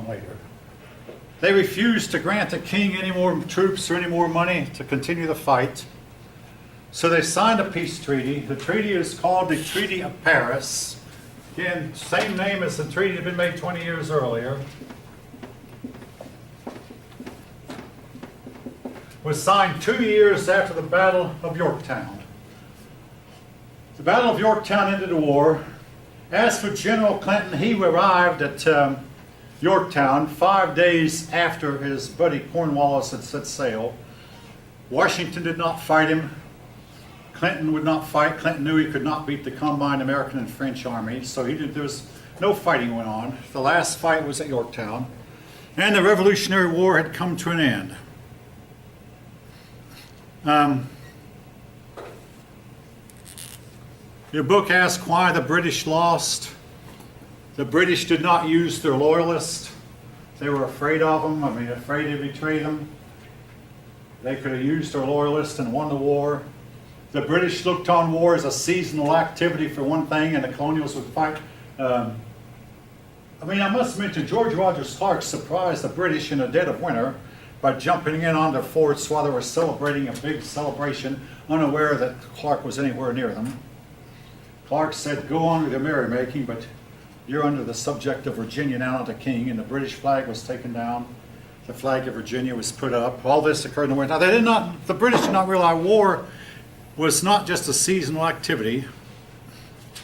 on later. They refused to grant the king any more troops or any more money to continue the fight. So they signed a peace treaty. The treaty is called the Treaty of Paris. Again, same name as the treaty that had been made 20 years earlier. Was signed 2 years after the Battle of Yorktown. The Battle of Yorktown ended the war. As for General Clinton, he arrived at Yorktown 5 days after his buddy Cornwallis had set sail. Washington did not fight him. Clinton would not fight. Clinton knew he could not beat the combined American and French army, so there was no fighting going on. The last fight was at Yorktown, and the Revolutionary War had come to an end. Your book asks why the British lost. The British did not use their loyalists. They were afraid of them, afraid to betray them. They could have used their loyalists and won the war. The British looked on war as a seasonal activity for one thing, and the colonials would fight. I must mention, George Rogers Clark surprised the British in the dead of winter by jumping in on their forts while they were celebrating a big celebration, unaware that Clark was anywhere near them. Clark said, "Go on with your merrymaking, but you're under the subject of Virginia now, not the king," and the British flag was taken down. The flag of Virginia was put up. All this occurred in the winter. Now, the British did not realize war was not just a seasonal activity.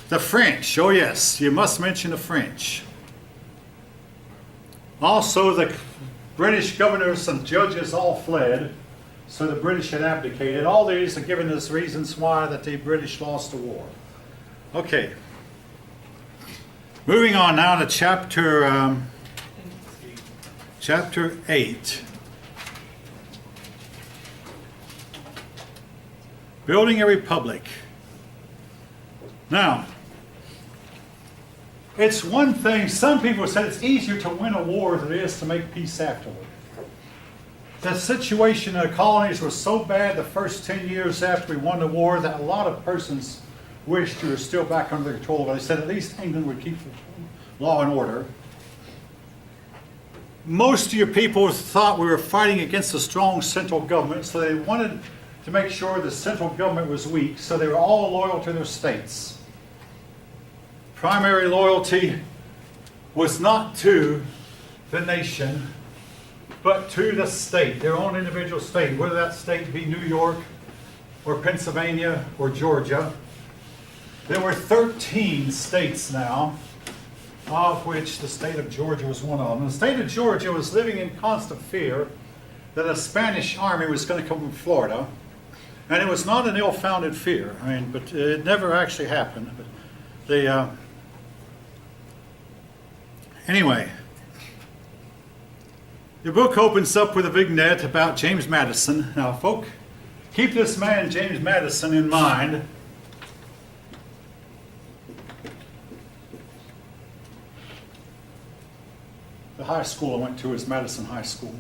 The French, oh yes, you must mention the French. Also, the British governors and judges all fled, so the British had abdicated. All these are given as reasons why that the British lost the war. Okay. Moving on now to chapter 8. Building a Republic. Now, it's one thing, some people said it's easier to win a war than it is to make peace afterward. The situation in the colonies was so bad the first 10 years after we won the war that a lot of persons wished we were still back under the control of it. They said at least England would keep law and order. Most of your people thought we were fighting against a strong central government, so they wanted to make sure the central government was weak, so they were all loyal to their states. Primary loyalty was not to the nation, but to the state, their own individual state, whether that state be New York or Pennsylvania or Georgia. There were 13 states now, of which the state of Georgia was one of them. The state of Georgia was living in constant fear that a Spanish army was going to come from Florida. And it was not an ill-founded fear, but it never actually happened. But anyway, the book opens up with a vignette about James Madison. Now, folk, keep this man, James Madison, in mind. The high school I went to is Madison High School,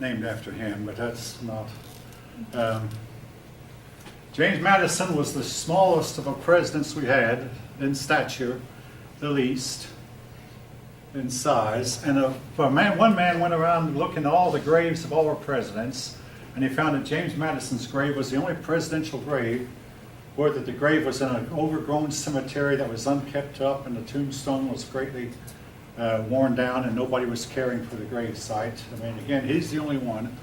named after him, but that's not... James Madison was the smallest of the presidents we had in stature, the least in size. And one man went around looking at all the graves of all our presidents, and he found that James Madison's grave was the only presidential grave where the grave was in an overgrown cemetery that was unkept up, and the tombstone was greatly worn down, and nobody was caring for the grave site. Again, he's the only one.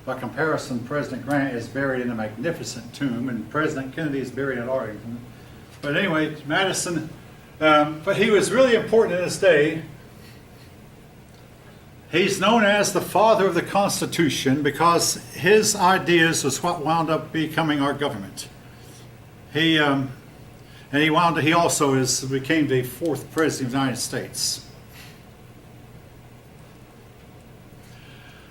By comparison, President Grant is buried in a magnificent tomb, and President Kennedy is buried at Arlington. But anyway, Madison, but he was really important in his day. He's known as the father of the Constitution because his ideas was what wound up becoming our government. He also became the 4th president of the United States.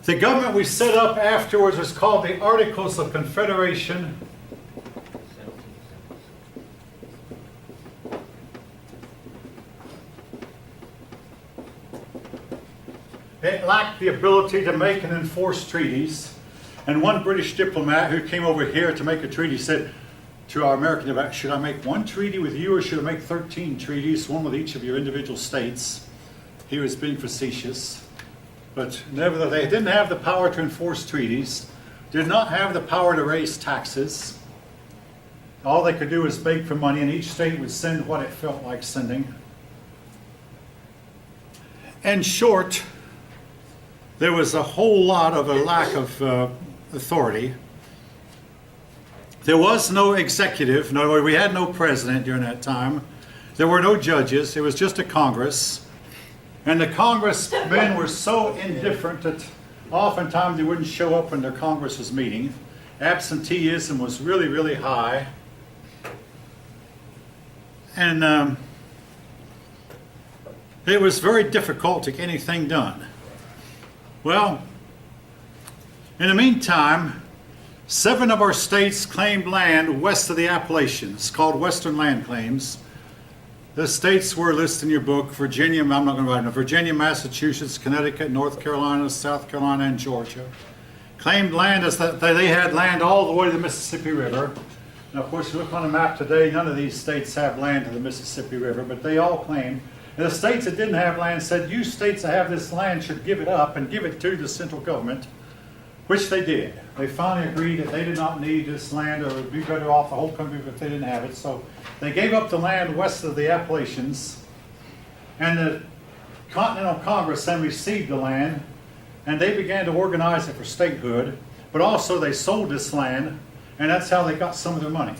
The government we set up afterwards was called the Articles of Confederation. It lacked the ability to make and enforce treaties. And one British diplomat who came over here to make a treaty said to our American diplomat, "Should I make one treaty with you, or should I make 13 treaties, one with each of your individual states?" he was being facetious. But nevertheless, they didn't have the power to enforce treaties, did not have the power to raise taxes. All they could do was beg for money, and each state would send what it felt like sending. In short, there was a whole lot of a lack of authority. There was no executive. In other words, we had no president during that time. There were no judges. It was just a Congress. And the congressmen were so indifferent that oftentimes they wouldn't show up when their Congress was meeting. Absenteeism was really, really high. And it was very difficult to get anything done. Well, in the meantime, 7 of our states claimed land west of the Appalachians, called Western Land Claims. The states were listed in your book: Virginia, I'm not going to write them, Virginia, Massachusetts, Connecticut, North Carolina, South Carolina, and Georgia. Claimed land as that they had land all the way to the Mississippi River. Now, of course, you look on the map today, none of these states have land to the Mississippi River, but they all claimed. And the states that didn't have land said, you states that have this land should give it up and give it to the central government, which they did. They finally agreed that they did not need this land, or would be better off the whole country if they didn't have it. So they gave up the land west of the Appalachians, and the Continental Congress then received the land, and they began to organize it for statehood, but also they sold this land, and that's how they got some of their money.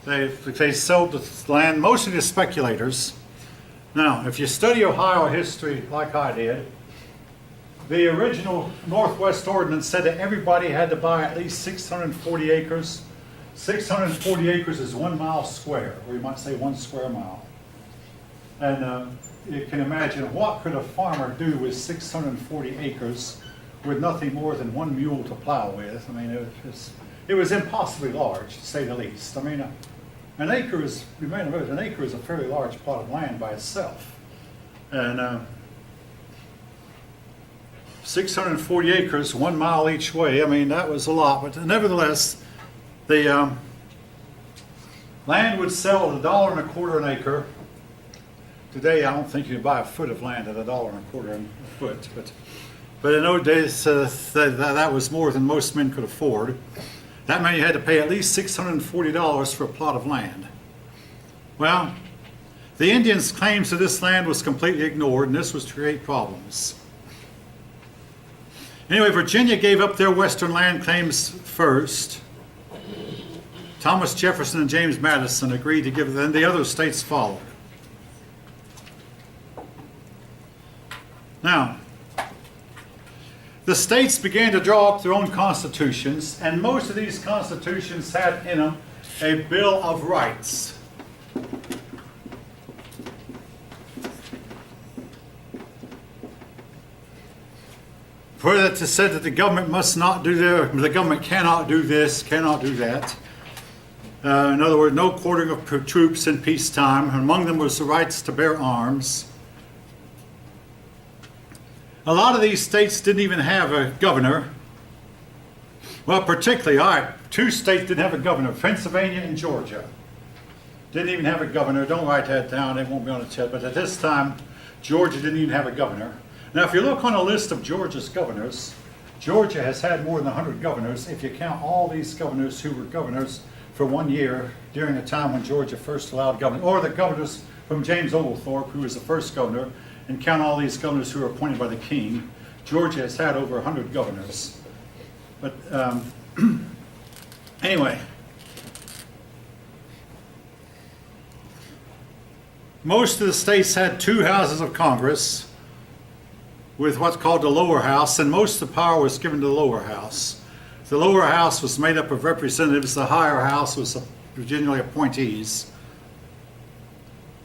They sold the land, mostly to speculators. Now, if you study Ohio history like I did, the original Northwest Ordinance said that everybody had to buy at least 640 acres. 640 acres is 1 mile square, or you might say 1 square mile. And you can imagine, what could a farmer do with 640 acres with nothing more than 1 mule to plow with? I mean, it was impossibly large, to say the least. I mean, an acre is, remember, an acre is a fairly large plot of land by itself. And 640 acres, 1 mile each way, I mean, that was a lot. But nevertheless, the land would sell at $1.25 an acre. Today, I don't think you can buy a foot of land at $1.25 a foot. But in those days, that was more than most men could afford. That meant you had to pay at least $640 for a plot of land. Well, the Indians' claims to this land was completely ignored, and this was to create problems. Anyway, Virginia gave up their western land claims first. Thomas Jefferson and James Madison agreed to give them, the other states followed. Now, the states began to draw up their own constitutions, and most of these constitutions had in them a Bill of Rights. Further, it said that the government must not do the government cannot do this, cannot do that. In other words, no quartering of troops in peacetime. Among them was the rights to bear arms. A lot of these states didn't even have a governor. Well, particularly, all right, 2 states didn't have a governor, Pennsylvania and Georgia. Didn't even have a governor. Don't write that down, it won't be on the tip. But at this time, Georgia didn't even have a governor. Now, if you look on a list of Georgia's governors, Georgia has had more than 100 governors, if you count all these governors who were governors for 1 year during the time when Georgia first allowed governors, or the governors from James Oglethorpe, who was the first governor, and count all these governors who were appointed by the king. Georgia has had over 100 governors. But anyway, most of the states had 2 houses of Congress with what's called the lower house, and most of the power was given to the lower house. The lower house was made up of representatives. The higher house was generally appointees.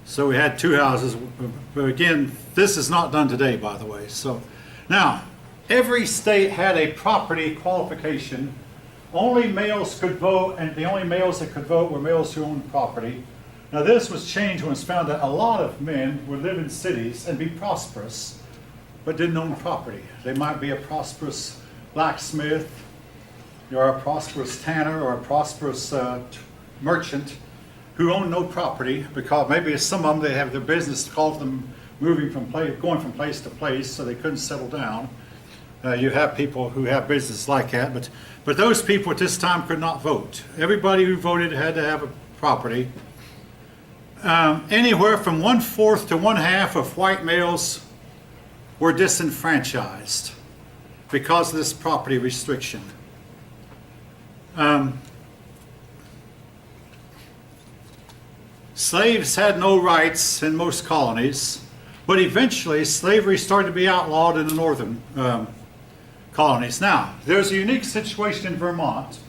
So we had 2 houses, but again, this is not done today, by the way. So now, every state had a property qualification. Only males could vote, and the only males that could vote were males who owned property. Now this was changed when it was found that a lot of men would live in cities and be prosperous, but didn't own property. They might be a prosperous blacksmith, or a prosperous tanner, or a prosperous merchant, who own no property, because maybe some of them, they have their business called them going from place to place, so they couldn't settle down. You have people who have business like that, but those people at this time could not vote. Everybody who voted had to have a property. Anywhere from 1/4 to 1/2 of white males were disenfranchised because of this property restriction. Slaves had no rights in most colonies, but eventually slavery started to be outlawed in the northern colonies. Now, there's a unique situation in Vermont.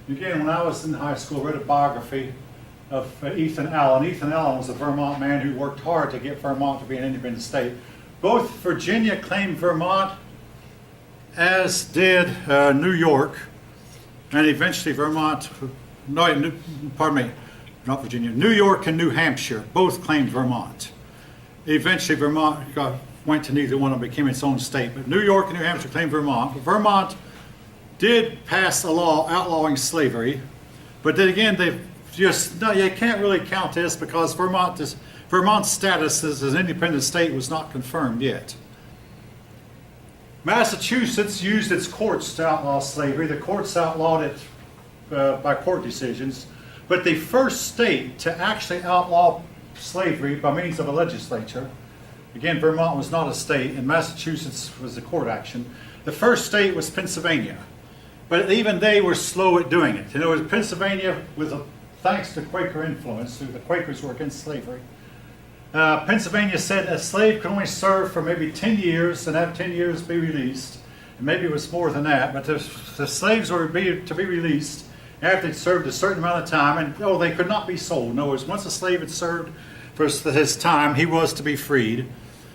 Again, when I was in high school, I read a biography of Ethan Allen. Ethan Allen was a Vermont man who worked hard to get Vermont to be an independent state. Both Virginia claimed Vermont, as did New York, and eventually not Virginia, New York and New Hampshire both claimed Vermont. Eventually Vermont went to neither one and became its own state, but New York and New Hampshire claimed Vermont. But Vermont did pass a law outlawing slavery, but then again, you can't really count this because Vermont's status as an independent state was not confirmed yet. Massachusetts used its courts to outlaw slavery. The courts outlawed it by court decisions, but the first state to actually outlaw slavery by means of a legislature, again, Vermont was not a state and Massachusetts was a court action. The first state was Pennsylvania, but even they were slow at doing it. It was Pennsylvania, thanks to Quaker influence, the Quakers were against slavery. Pennsylvania said a slave could only serve for maybe 10 years and after 10 years be released. And maybe it was more than that, but the slaves were to be released after they'd served a certain amount of time, and they could not be sold. In other words, once a slave had served for his time, he was to be freed.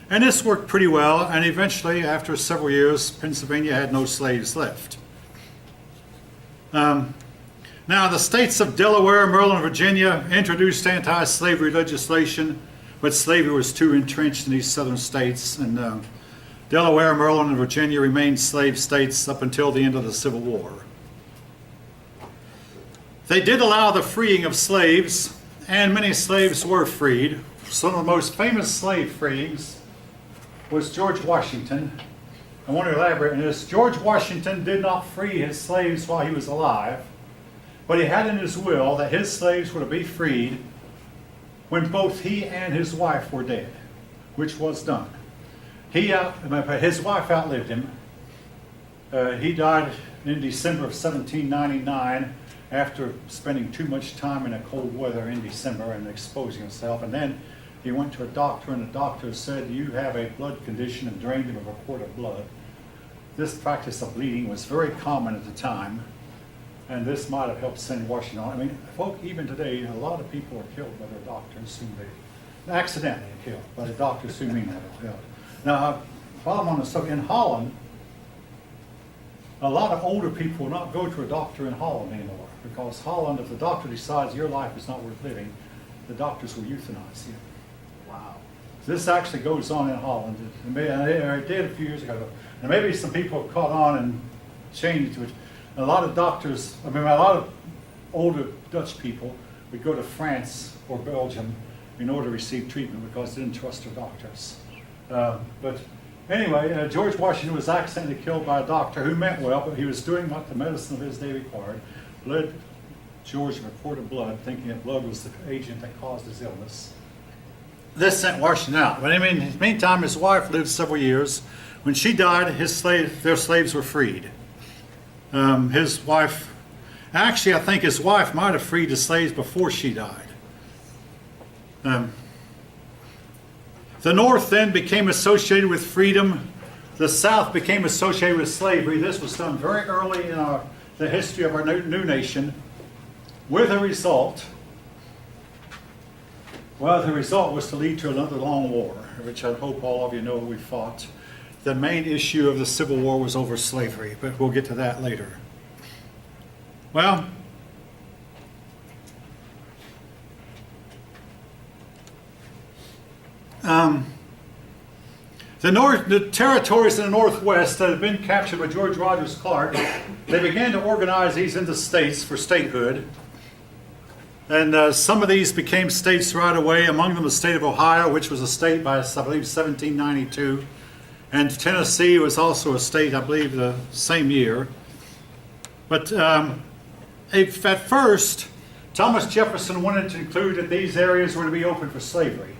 And this worked pretty well, and eventually, after several years, Pennsylvania had no slaves left. Now, the states of Delaware, Maryland, and Virginia introduced anti-slavery legislation, but slavery was too entrenched in these southern states, and Delaware, Maryland, and Virginia remained slave states up until the end of the Civil War. They did allow the freeing of slaves, and many slaves were freed. Some of the most famous slave freeings was George Washington. I want to elaborate on this. George Washington did not free his slaves while he was alive, but he had in his will that his slaves were to be freed when both he and his wife were dead, which was done. His wife outlived him. He died in December of 1799 after spending too much time in a cold weather in December and exposing himself. And then he went to a doctor, and the doctor said, "You have a blood condition," and drained him of a quart of blood. This practice of bleeding was very common at the time, and this might have helped send Washington on. I mean, even today, a lot of people are killed by their doctors who they accidentally killed by the doctors who mean that. Now, while I'm on the subject, in Holland, a lot of older people will not go to a doctor in Holland anymore, because Holland, if the doctor decides your life is not worth living, the doctors will euthanize you. Wow. This actually goes on in Holland. It did a few years ago. And maybe some people have caught on and changed to it. A lot of doctors, a lot of older Dutch people would go to France or Belgium in order to receive treatment because they didn't trust their doctors. But anyway, George Washington was accidentally killed by a doctor who meant well, but he was doing what the medicine of his day required. Bled George a quart of blood, thinking that blood was the agent that caused his illness. This sent Washington out. But in the meantime, his wife lived several years. When she died, their slaves were freed. His wife, actually, I think his wife might have freed the slaves before she died. The North then became associated with freedom. The South became associated with slavery. This was done very early in the history of our new nation, with a result. Well, the result was to lead to another long war, which I hope all of you know we fought. The main issue of the Civil War was over slavery, but we'll get to that later. Well, the territories in the Northwest that had been captured by George Rogers Clark, they began to organize these into states for statehood. And some of these became states right away, among them the state of Ohio, which was a state by, I believe, 1792. And Tennessee was also a state, I believe, the same year. But at first, Thomas Jefferson wanted to include that these areas were to be open for slavery.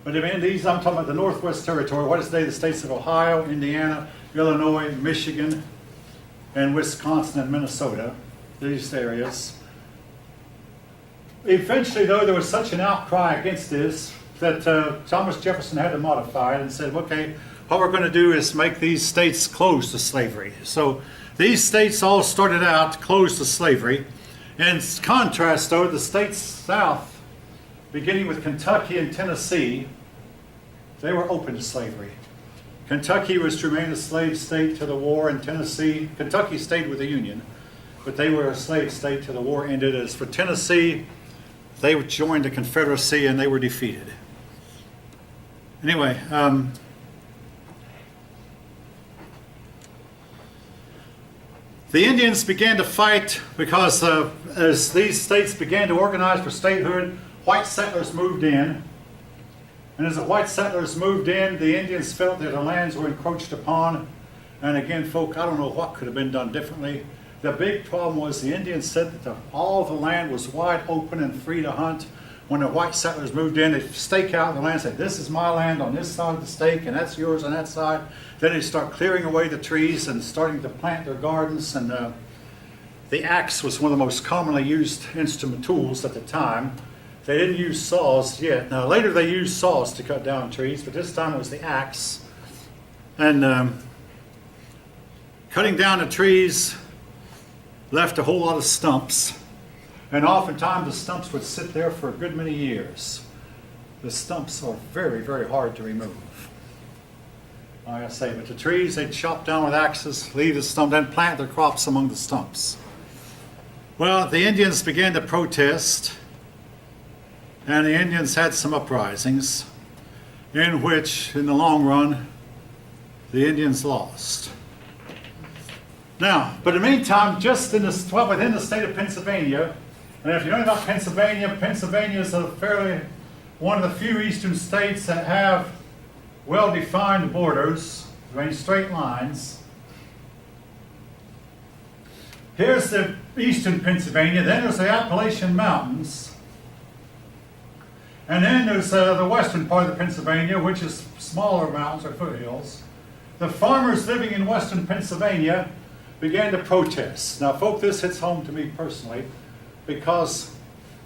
But in these, I'm talking about the Northwest Territory, what is today the states of Ohio, Indiana, Illinois, Michigan, and Wisconsin and Minnesota, these areas. Eventually, though, there was such an outcry against this that Thomas Jefferson had to modify it and said, okay, what we're going to do is make these states closed to slavery. So these states all started out closed to slavery. In contrast, though, the states south, beginning with Kentucky and Tennessee, they were open to slavery. Kentucky was to remain a slave state till the war, and Tennessee, Kentucky stayed with the Union, but they were a slave state till the war ended. As for Tennessee, they joined the Confederacy and they were defeated. Anyway, the Indians began to fight because as these states began to organize for statehood, white settlers moved in. And as the white settlers moved in, the Indians felt that their lands were encroached upon. And again, folk, I don't know what could have been done differently. The big problem was the Indians said that all the land was wide open and free to hunt. When the white settlers moved in, they'd stake out the land and say, this is my land on this side of the stake, and that's yours on that side. Then they'd start clearing away the trees and starting to plant their gardens. And the axe was one of the most commonly used instrument tools at the time. They didn't use saws yet. Now, later they used saws to cut down trees, but this time it was the axe. And cutting down the trees left a whole lot of stumps. And oftentimes the stumps would sit there for a good many years. The stumps are very, very hard to remove. Like I say, but the trees they'd chop down with axes, leave the stump, then plant their crops among the stumps. Well, the Indians began to protest, and the Indians had some uprisings in which, in the long run, the Indians lost. Now, but in the meantime, just within the state of Pennsylvania, and if you know about Pennsylvania, Pennsylvania is one of the few eastern states that have well-defined borders, running straight lines. Here's the eastern Pennsylvania, then there's the Appalachian Mountains, and then there's the western part of the Pennsylvania, which is smaller mountains or foothills. The farmers living in western Pennsylvania began to protest. Now, folk, this hits home to me personally because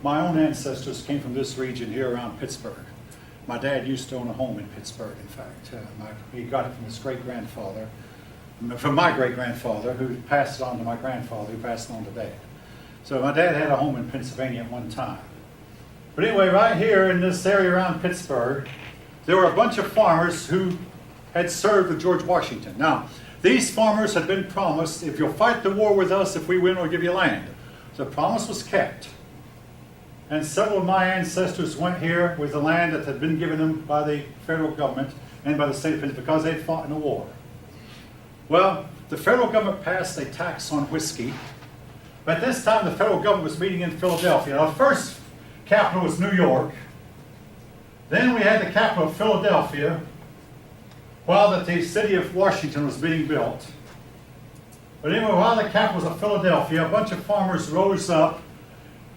my own ancestors came from this region here around Pittsburgh. My dad used to own a home in Pittsburgh, in fact. He got it from his great-grandfather, from my great-grandfather, who passed it on to my grandfather, who passed it on to Dad. So my dad had a home in Pennsylvania at one time. But anyway, right here in this area around Pittsburgh, there were a bunch of farmers who had served with George Washington. Now, these farmers had been promised, if you'll fight the war with us, if we win, we'll give you land. The promise was kept. And several of my ancestors went here with the land that had been given them by the federal government and by the state of Pennsylvania because they had fought in a war. Well, the federal government passed a tax on whiskey. But this time the federal government was meeting in Philadelphia. Now, the first capital was New York. Then we had the capital of Philadelphia, while the city of Washington was being built. But anyway, while the capital was of Philadelphia, a bunch of farmers rose up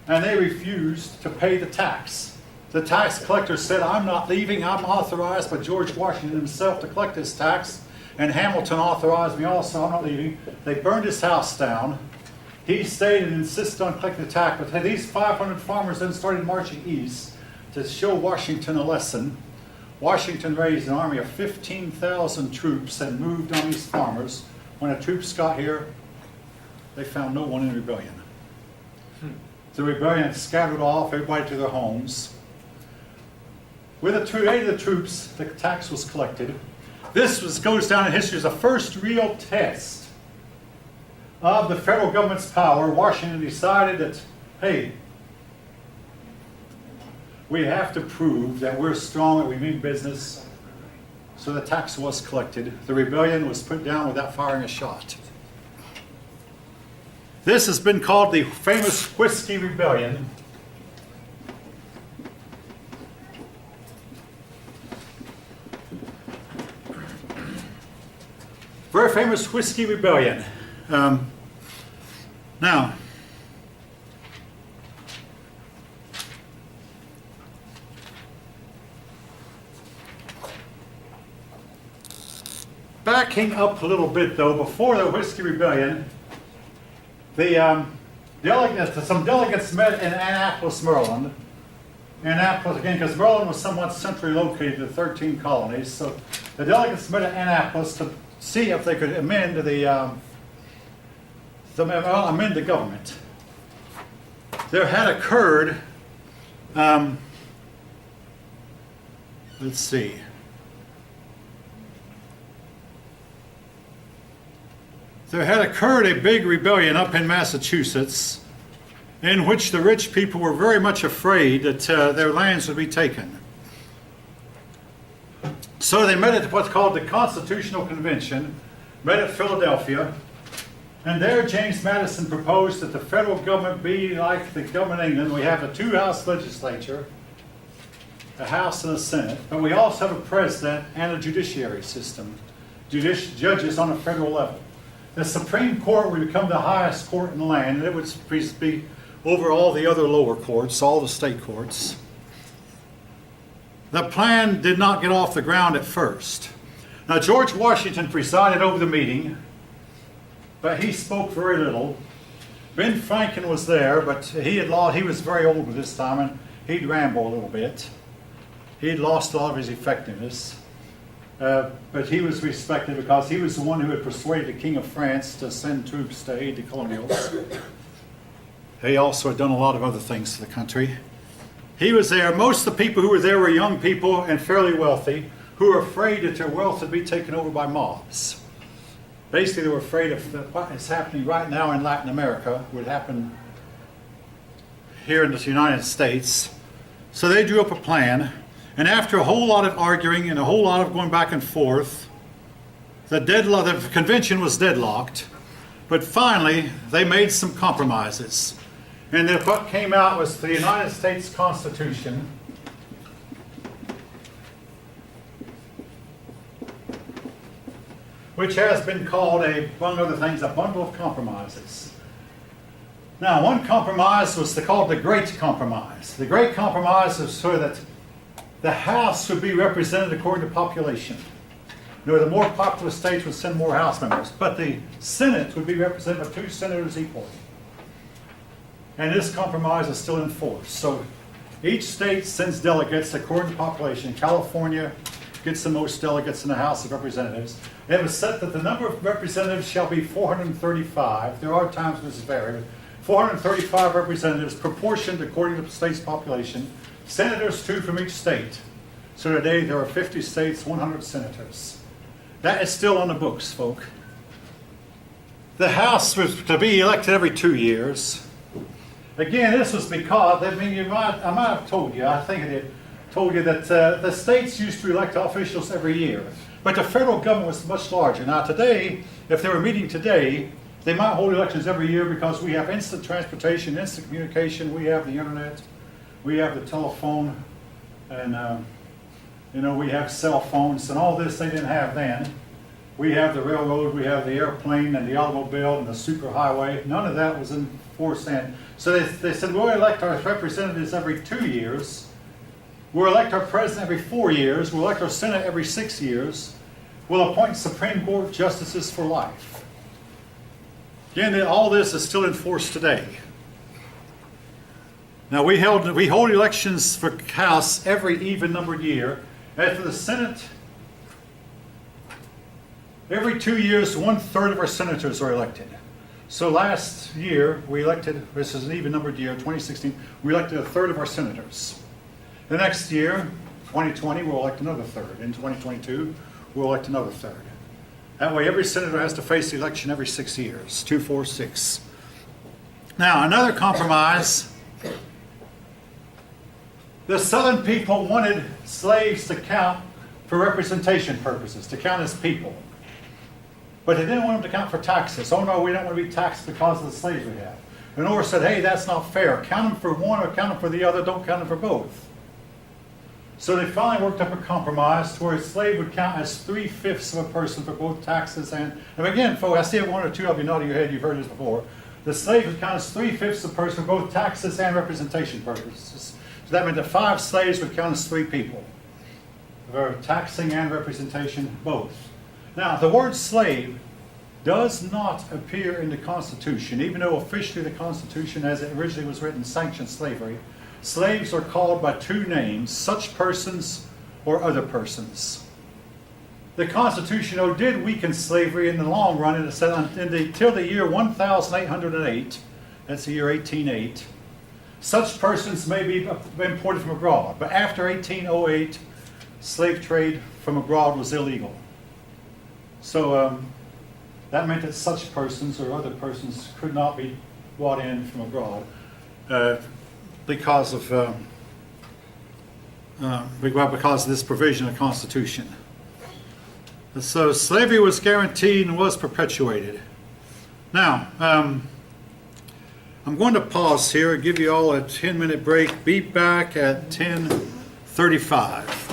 and they refused to pay the tax. The tax collector said, I'm not leaving, I'm authorized by George Washington himself to collect this tax, and Hamilton authorized me also, I'm not leaving. They burned his house down. He stayed and insisted on collecting the tax, but these 500 farmers then started marching east to show Washington a lesson. Washington raised an army of 15,000 troops and moved on these farmers. When the troops got here, they found no one in rebellion. The rebellion had scattered off, everybody to their homes. With the aid of the troops, the tax was collected. This goes down in history as the first real test of the federal government's power. Washington decided that, hey, we have to prove that we're strong, that we mean business. So the tax was collected. The rebellion was put down without firing a shot. This has been called the famous Whiskey Rebellion. Very famous Whiskey Rebellion. Now, backing up a little bit though, before the Whiskey Rebellion, the some delegates met in Annapolis, Maryland. Annapolis, again, because Maryland was somewhat centrally located, the 13 colonies. So the delegates met in Annapolis to see if they could amend amend the government. There had occurred, let's see. There had occurred a big rebellion up in Massachusetts in which the rich people were very much afraid that their lands would be taken. So they met at what's called the Constitutional Convention, met at Philadelphia, and there James Madison proposed that the federal government be like the government of England. We have a two-house legislature, a House and a Senate, but we also have a president and a judiciary system, judges on a federal level. The Supreme Court would become the highest court in the land, and it would be over all the other lower courts, all the state courts. The plan did not get off the ground at first. Now, George Washington presided over the meeting, but he spoke very little. Ben Franklin was there, but he was very old at this time, and he'd ramble a little bit. He'd lost a lot of his effectiveness. But he was respected because he was the one who had persuaded the King of France to send troops to aid the colonials. He also had done a lot of other things to the country. He was there. Most of the people who were there were young people and fairly wealthy who were afraid that their wealth would be taken over by mobs. Basically, they were afraid of what is happening right now in Latin America would happen here in the United States. So they drew up a plan. And after a whole lot of arguing and a whole lot of going back and forth, the convention was deadlocked. But finally, they made some compromises. And then what came out was the United States Constitution, which has been called, among other things, a bundle of compromises. Now, one compromise was called the Great Compromise. The Great Compromise was so that the House would be represented according to population. The more populous states would send more House members, but the Senate would be represented by 2 senators equally. And this compromise is still in force. So each state sends delegates according to population. California gets the most delegates in the House of Representatives. It was set that the number of representatives shall be 435. There are times when this is varied. 435 representatives proportioned according to the state's population. Senators, 2 from each state. So today there are 50 states, 100 senators. That is still on the books, folk. The House was to be elected every 2 years. Again, this was because, I might have told you, I think I did, told you that the states used to elect officials every year. But the federal government was much larger. Now today, if they were meeting today, they might hold elections every year because we have instant transportation, instant communication, we have the internet. We have the telephone, and we have cell phones, and all this they didn't have then. We have the railroad, we have the airplane, and the automobile, and the superhighway. None of that was in force then. So they said, we'll elect our representatives every 2 years. We'll elect our president every 4 years. We'll elect our Senate every 6 years. We'll appoint Supreme Court justices for life. Again, all this is still in force today. Now, we hold elections for House every even-numbered year. And for the Senate, every 2 years, 1/3 of our senators are elected. So last year, we elected, this is an even-numbered year, 2016, we elected 1/3 of our senators. The next year, 2020, we'll elect another 1/3. In 2022, we'll elect another 1/3. That way, every senator has to face the election every 6 years, 2, 4, 6. Now, another compromise. The Southern people wanted slaves to count for representation purposes, to count as people. But they didn't want them to count for taxes. Oh no, we don't want to be taxed because of the slaves we have. The North said, hey, that's not fair. Count them for one or count them for the other, don't count them for both. So they finally worked up a compromise to where a slave would count as 3/5 of a person for both taxes and again, folks, I see one or two of you nodding your head, you've heard this before. The slave would count as 3/5 of a person for both taxes and representation purposes. So that meant that 5 slaves would count as 3 people. For taxing and representation, both. Now, the word slave does not appear in the Constitution, even though officially the Constitution, as it originally was written, sanctioned slavery. Slaves are called by 2 names, such persons or other persons. The Constitution, though, did weaken slavery in the long run, and it said until the year 1808, that's the year 1808, such persons may be imported from abroad. But after 1808, slave trade from abroad was illegal. So that meant that such persons or other persons could not be brought in from abroad because of this provision of the Constitution. So slavery was guaranteed and was perpetuated. Now, I'm going to pause here, give you all a 10-minute break. Be back at 10:35.